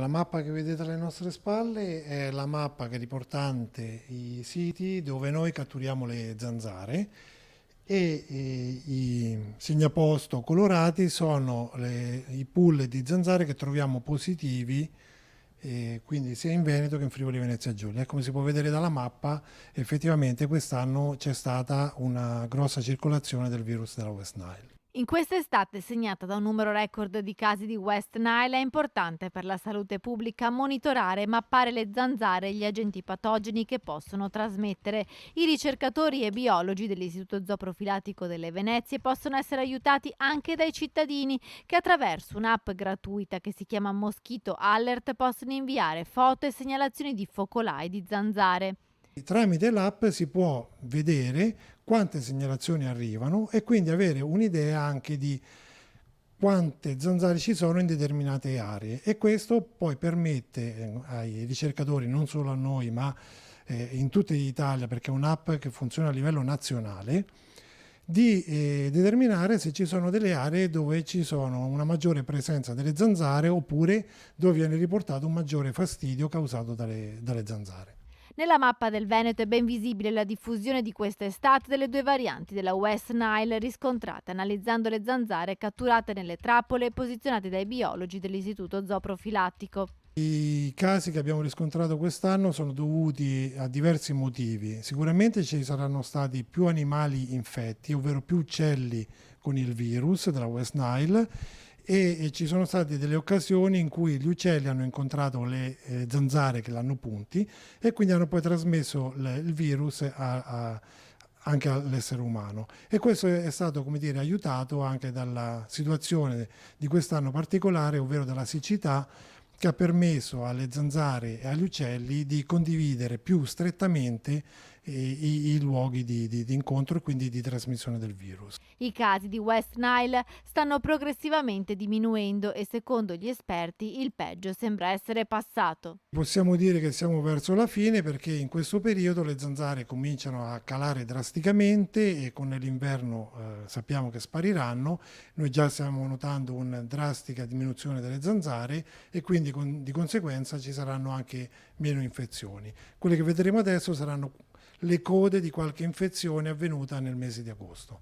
La mappa che vedete alle nostre spalle è la mappa che è riportante i siti dove noi catturiamo le zanzare e i segnaposto colorati sono i pool di zanzare che troviamo positivi, quindi sia in Veneto che in Friuli Venezia Giulia. E come si può vedere dalla mappa, effettivamente quest'anno c'è stata una grossa circolazione del virus della West Nile. In quest'estate, segnata da un numero record di casi di West Nile, è importante per la salute pubblica monitorare e mappare le zanzare e gli agenti patogeni che possono trasmettere. I ricercatori e biologi dell'Istituto Zooprofilatico delle Venezie possono essere aiutati anche dai cittadini che attraverso un'app gratuita che si chiama Mosquito Alert possono inviare foto e segnalazioni di focolai di zanzare. Tramite l'app si può vedere quante segnalazioni arrivano e quindi avere un'idea anche di quante zanzare ci sono in determinate aree, e questo poi permette ai ricercatori, non solo a noi ma in tutta Italia, perché è un'app che funziona a livello nazionale, di determinare se ci sono delle aree dove ci sono una maggiore presenza delle zanzare oppure dove viene riportato un maggiore fastidio causato dalle zanzare. Nella mappa del Veneto è ben visibile la diffusione di quest'estate delle due varianti della West Nile riscontrate analizzando le zanzare catturate nelle trappole posizionate dai biologi dell'Istituto Zooprofilattico. I casi che abbiamo riscontrato quest'anno sono dovuti a diversi motivi. Sicuramente ci saranno stati più animali infetti, ovvero più uccelli con il virus della West Nile, e ci sono state delle occasioni in cui gli uccelli hanno incontrato le zanzare che l'hanno punti e quindi hanno poi trasmesso il virus anche all'essere umano, e questo è stato, come dire, aiutato anche dalla situazione di quest'anno particolare, ovvero dalla siccità, che ha permesso alle zanzare e agli uccelli di condividere più strettamente i luoghi di incontro e quindi di trasmissione del virus. I casi di West Nile stanno progressivamente diminuendo e secondo gli esperti il peggio sembra essere passato. Possiamo dire che siamo verso la fine, perché in questo periodo le zanzare cominciano a calare drasticamente e con l'inverno sappiamo che spariranno. Noi già stiamo notando una drastica diminuzione delle zanzare e quindi di conseguenza ci saranno anche meno infezioni. Quelle che vedremo adesso saranno le code di qualche infezione avvenuta nel mese di agosto.